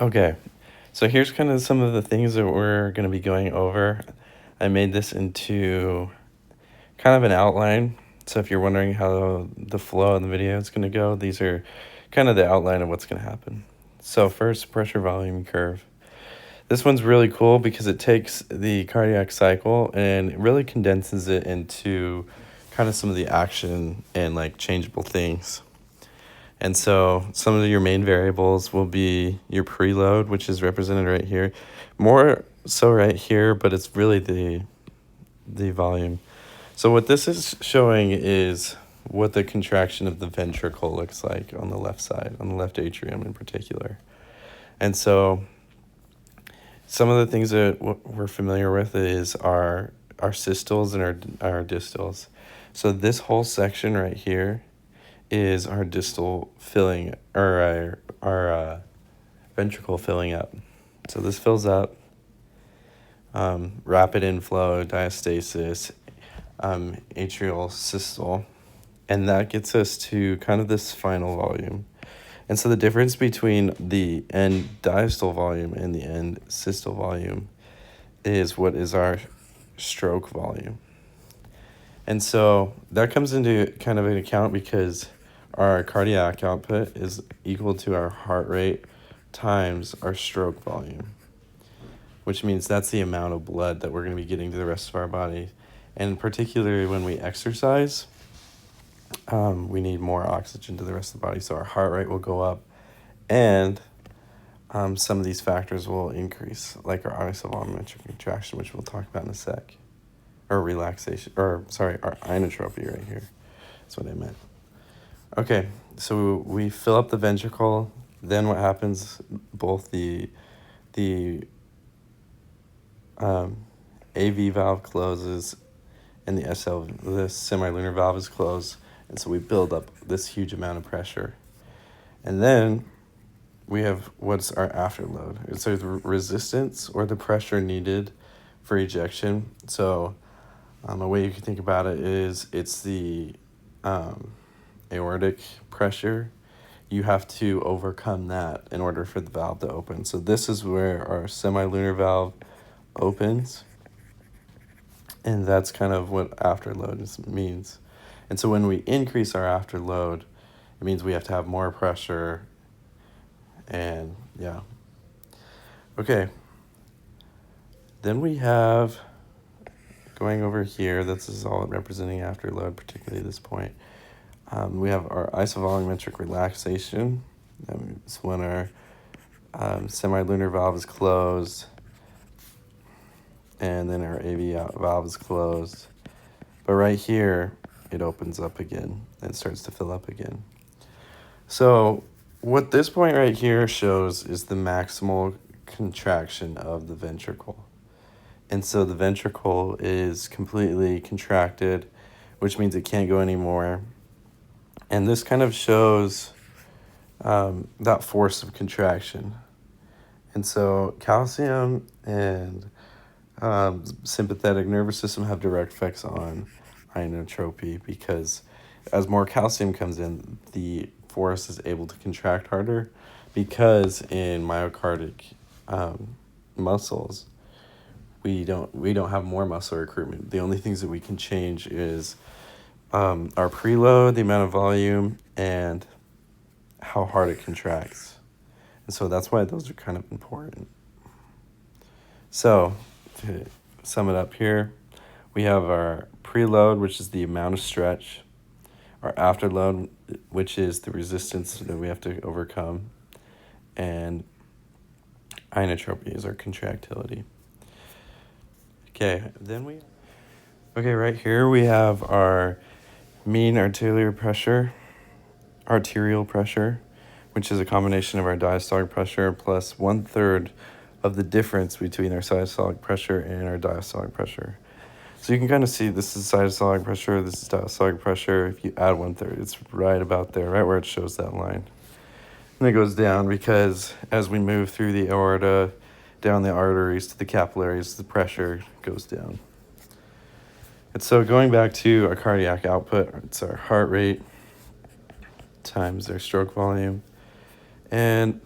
Okay, so here's kind of some of the things that we're going to be going over. I made this into kind of an outline. So if you're wondering how the flow of the video is going to go, these are kind of the outline of what's going to happen. So first, pressure volume curve. This one's really cool because it takes the cardiac cycle and it really condenses it into kind of some of the action and like changeable things. And so some of your main variables will be your preload, which is represented right here. More so right here, but it's really the volume. So what this is showing is what the contraction of the ventricle looks like on the left side, on the left atrium in particular. And so some of the things that we're familiar with is our systoles and our distals. So this whole section right here is our distal filling, or our ventricle filling up. So this fills up, rapid inflow, diastasis, atrial systole, and that gets us to kind of this final volume. And so the difference between the end diastole volume and the end systole volume is what is our stroke volume. And so that comes into kind of an account because our cardiac output is equal to our heart rate times our stroke volume, which means that's the amount of blood that we're going to be getting to the rest of our body. And particularly when we exercise, we need more oxygen to the rest of the body, so our heart rate will go up, and some of these factors will increase, like our isovolumetric contraction, which we'll talk about in a sec, or relaxation, or sorry, our inotropy right here. That's what I meant. Okay, so we fill up the ventricle. Then what happens? Both the AV valve closes, and the semilunar valve is closed, and so we build up this huge amount of pressure. And then we have what's our afterload. It's the resistance or the pressure needed for ejection. So a way you can think about it is it's the aortic pressure. You have to overcome that in order for the valve to open. So this is where our semilunar valve opens, and that's kind of what afterload means. And so when we increase our afterload, it means we have to have more pressure, and yeah. Okay. Then we have, going over here, this is all representing afterload, particularly this point. We have our isovolumetric relaxation. That's when our semilunar valve is closed, and then our AV valve is closed. But right here, it opens up again and starts to fill up again. So what this point right here shows is the maximal contraction of the ventricle. And so the ventricle is completely contracted, which means it can't go anymore. And this kind of shows that force of contraction. And so calcium and sympathetic nervous system have direct effects on inotropy, because as more calcium comes in, the force is able to contract harder, because in myocardic muscles, we don't have more muscle recruitment. The only things that we can change is our preload, the amount of volume, and how hard it contracts. And so that's why those are kind of important. So to sum it up here, we have our preload, which is the amount of stretch, our afterload, which is the resistance that we have to overcome, and inotropy is our contractility. Okay, right here we have our mean arterial pressure, which is a combination of our diastolic pressure plus 1/3 of the difference between our systolic pressure and our diastolic pressure. So you can kind of see this is systolic pressure, this is diastolic pressure. If you add 1/3, it's right about there, right where it shows that line. And it goes down because as we move through the aorta, down the arteries to the capillaries, the pressure goes down. And so going back to our cardiac output, it's our heart rate times our stroke volume. And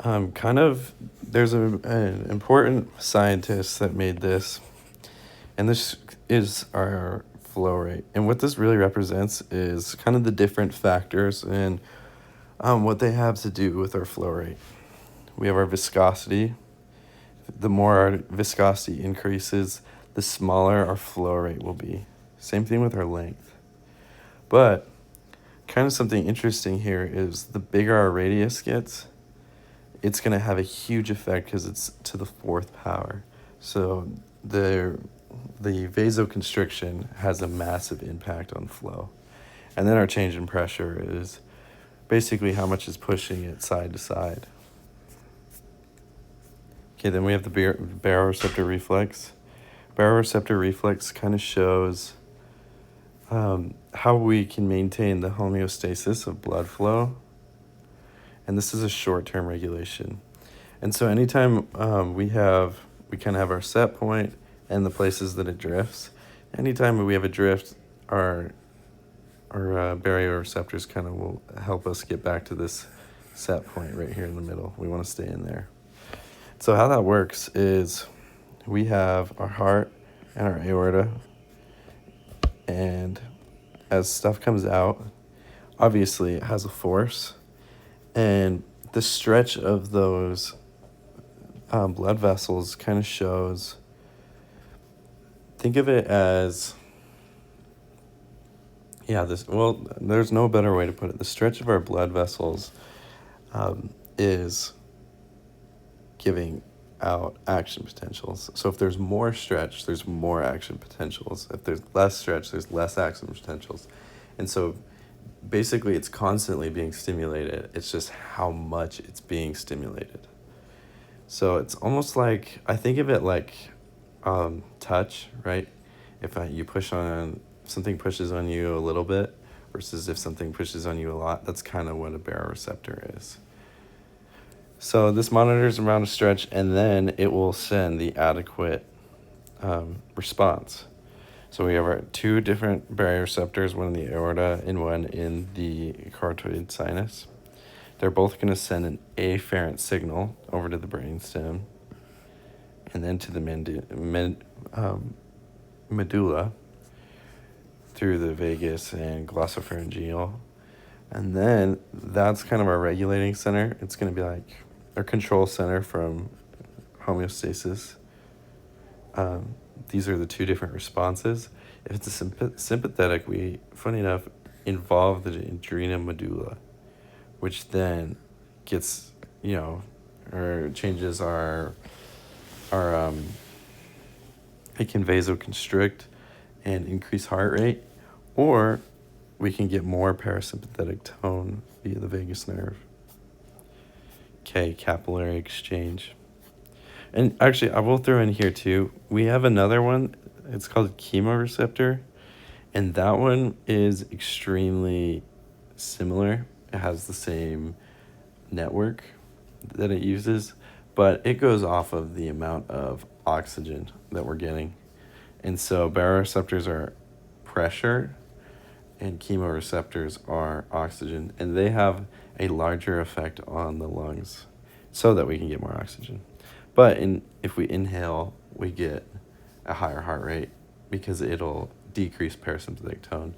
There's an important scientist that made this, and this is our flow rate. And what this really represents is kind of the different factors and what they have to do with our flow rate. We have our viscosity. The more our viscosity increases, the smaller our flow rate will be. Same thing with our length. But kind of something interesting here is the bigger our radius gets, it's going to have a huge effect because it's to the fourth power. So the vasoconstriction has a massive impact on flow. And then our change in pressure is basically how much is pushing it side to side. Okay, then we have the baroreceptor reflex. Baroreceptor reflex kind of shows how we can maintain the homeostasis of blood flow. And this is a short-term regulation. And so anytime we kind of have our set point and the places that it drifts. Anytime we have a drift, our baroreceptors kind of will help us get back to this set point right here in the middle. We want to stay in there. So how that works is we have our heart and our aorta, and as stuff comes out, obviously it has a force, and the stretch of those blood vessels kind of shows, think of it as, there's no better way to put it. The stretch of our blood vessels is giving out action potentials. So if there's more stretch, there's more action potentials. If there's less stretch, there's less action potentials. And so basically it's constantly being stimulated. It's just how much it's being stimulated. So it's almost like, I think of it like touch, right? If you push on, something pushes on you a little bit versus if something pushes on you a lot, that's kind of what a baroreceptor is. So this monitors the amount of stretch, and then it will send the adequate response. So we have our two different baroreceptors, one in the aorta and one in the carotid sinus. They're both going to send an afferent signal over to the brainstem and then to the medulla through the vagus and glossopharyngeal. And then that's kind of our regulating center. It's going to be like our control center from homeostasis. These are the two different responses. If it's a sympathetic, we, funny enough, involve the adrenal medulla, which then gets, or changes our it can vasoconstrict and increase heart rate, or we can get more parasympathetic tone via the vagus nerve. Okay, capillary exchange. And actually, I will throw in here too, we have another one, it's called chemoreceptor, and that one is extremely similar. It has the same network that it uses, but it goes off of the amount of oxygen that we're getting. And so baroreceptors are pressure and chemoreceptors are oxygen, and they have a larger effect on the lungs so that we can get more oxygen. But if we inhale, we get a higher heart rate because it'll decrease parasympathetic tone.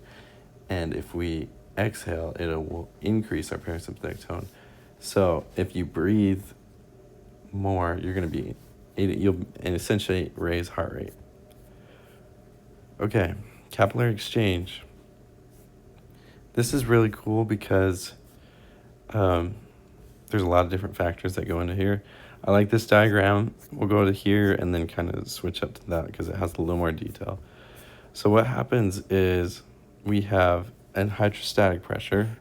And if we exhale, it will increase our parasympathetic tone. So if you breathe more, you'll essentially raise heart rate. Okay, capillary exchange. This is really cool because there's a lot of different factors that go into here. I like this diagram. We'll go to here and then kind of switch up to that because it has a little more detail. So what happens is we have an hydrostatic pressure,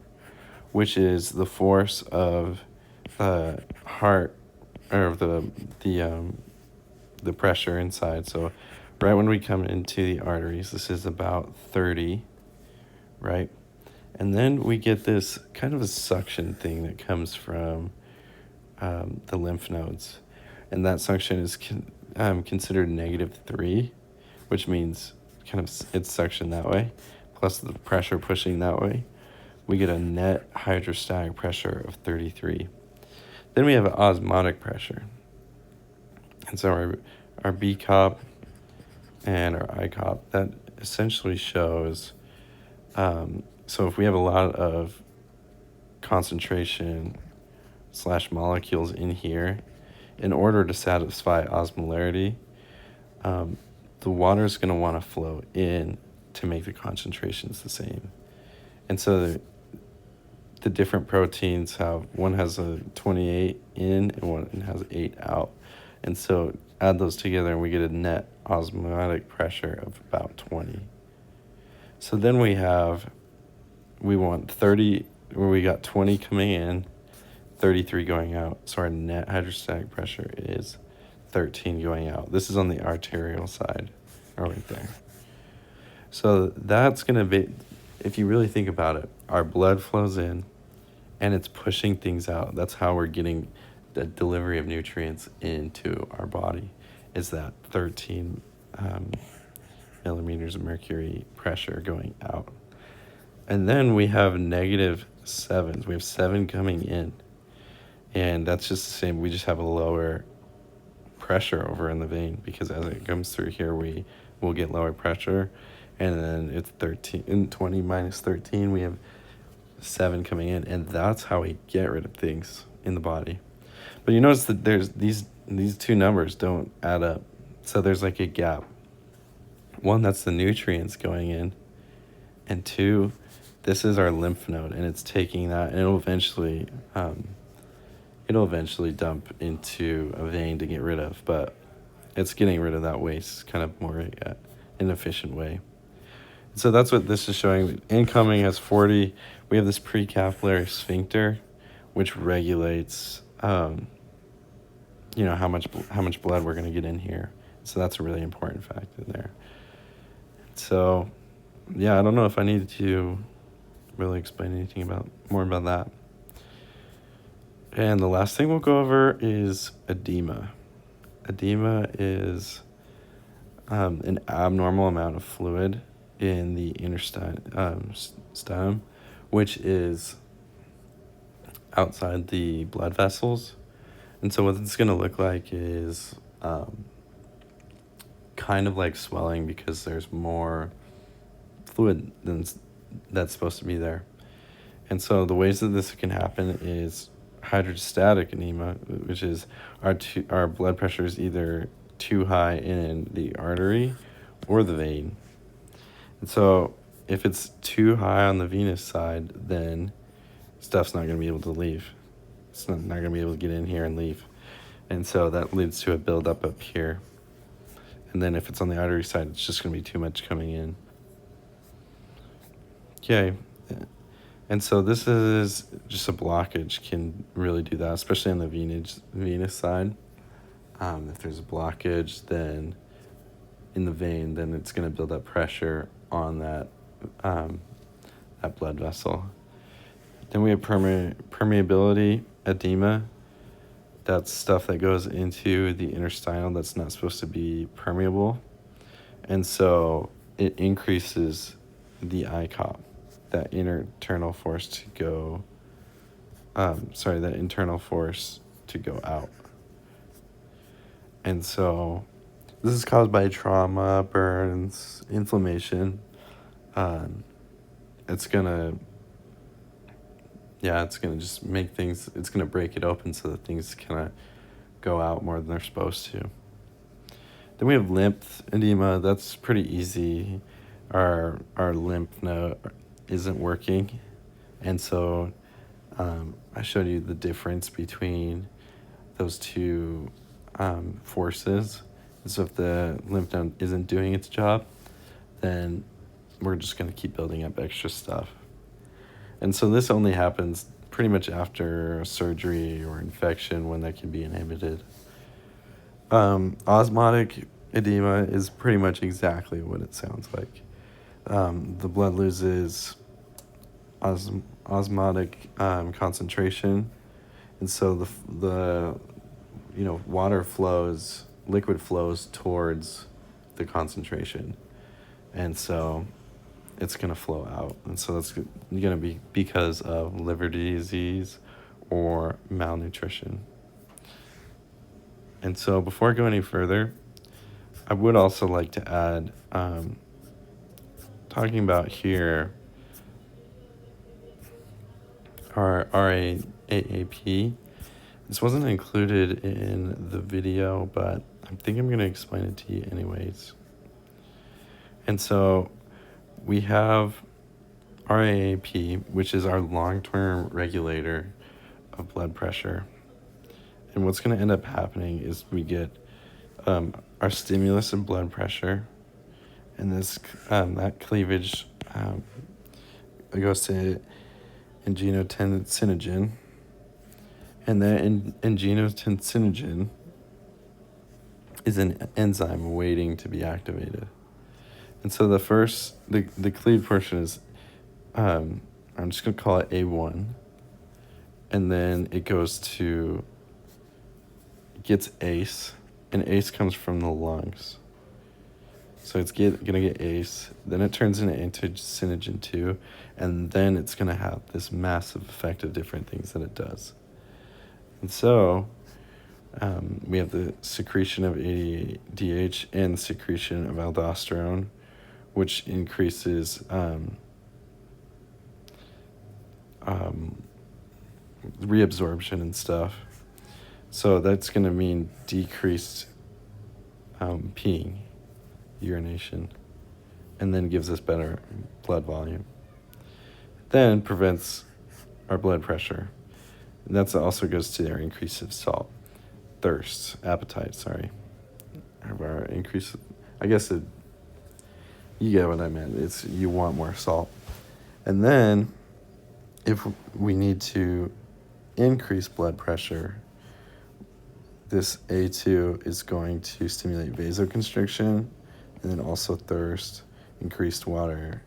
which is the force of the heart, or the pressure inside. So right when we come into the arteries, this is about 30, right? And then we get this kind of a suction thing that comes from the lymph nodes. And that suction is considered -3, which means kind of it's suction that way, plus the pressure pushing that way. We get a net hydrostatic pressure of 33. Then we have osmotic pressure. And so our B cop and our I cop, that essentially shows, so if we have a lot of concentration / molecules in here, in order to satisfy osmolarity, the water is going to want to flow in to make the concentrations the same. And so the different proteins have, one has a 28 in and one has 8 out. And so add those together and we get a net osmotic pressure of about 20. So then we want 30, where we got 20 coming in, 33 going out. So our net hydrostatic pressure is 13 going out. This is on the arterial side, right there. So that's going to be, if you really think about it, our blood flows in and it's pushing things out. That's how we're getting the delivery of nutrients into our body, is that 13 millimeters of mercury pressure going out. And then we have negative 7s. We have 7 coming in. And that's just the same. We just have a lower pressure over in the vein, because as it comes through here, we will get lower pressure. And then it's 13 and 20 minus 13, we have 7 coming in. And that's how we get rid of things in the body. But you notice that there's these two numbers don't add up. So there's like a gap. 1, that's the nutrients going in. And 2, this is our lymph node, and it's taking that, and it'll eventually dump into a vein to get rid of, but it's getting rid of that waste kind of more in an efficient way. So that's what this is showing. Incoming has 40. We have this precapillary sphincter, which regulates, how much blood we're going to get in here. So that's a really important factor there. So, yeah, I don't know if I need to really explain anything more about that. And the last thing we'll go over is edema. Edema is an abnormal amount of fluid in the intestine, which is outside the blood vessels. And so what it's going to look like is kind of like swelling, because there's more fluid that's supposed to be there. And so the ways that this can happen is hydrostatic edema, which is our blood pressure is either too high in the artery or the vein. And so if it's too high on the venous side, then stuff's not going to be able to leave. It's not going to be able to get in here and leave. And so that leads to a buildup up here. And then if it's on the artery side, it's just going to be too much coming in. Okay. And so this is just a blockage can really do that, especially on the venous side. If there's a blockage, then in the vein, then it's going to build up pressure on that blood vessel. Then we have permeability edema. That's stuff that goes into the interstitial that's not supposed to be permeable. And so it increases the ICOP, that internal force to go out. And so this is caused by trauma, burns, inflammation. It's gonna just make things, it's gonna break it open so that things kind of go out more than they're supposed to. Then we have lymph edema. That's pretty easy. Our lymph node isn't working. And so I showed you the difference between those two forces. So if the lymph node isn't doing its job, then we're just going to keep building up extra stuff. And so this only happens pretty much after surgery or infection, when that can be inhibited. Osmotic edema is pretty much exactly what it sounds like. The blood loses osmotic concentration, and so the water flows, liquid flows towards the concentration, and so it's going to flow out. And so that's going to be because of liver disease or malnutrition. And so before I go any further, I would also like to add, talking about here, our RAAP. This wasn't included in the video, but I think I'm going to explain it to you anyways. And so we have RAAP, which is our long-term regulator of blood pressure. And what's going to end up happening is we get our stimulus of blood pressure, and this that cleavage goes to angiotensinogen, and that angiotensinogen is an enzyme waiting to be activated. And so the cleaved portion is, I'm just going to call it A1, and then it gets ACE, and ACE comes from the lungs. So it's going to get ACE, then it turns into angiotensinogen 2, and then it's going to have this massive effect of different things that it does. And so we have the secretion of ADH and secretion of aldosterone, which increases reabsorption and stuff. So that's going to mean decreased peeing, urination, and then gives us better blood volume. Then prevents our blood pressure. And that also goes to our increase of appetite, of our increase. I guess you get what I meant. It's you want more salt. And then if we need to increase blood pressure, this A2 is going to stimulate vasoconstriction, and then also thirst, increased water,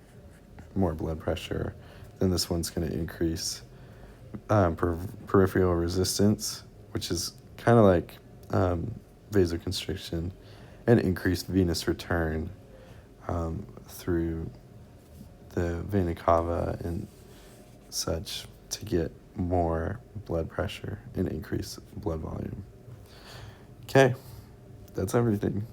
more blood pressure. Then this one's going to increase peripheral resistance, which is kind of like vasoconstriction, and increased venous return through the vena cava and such to get more blood pressure and increase blood volume. Okay, that's everything.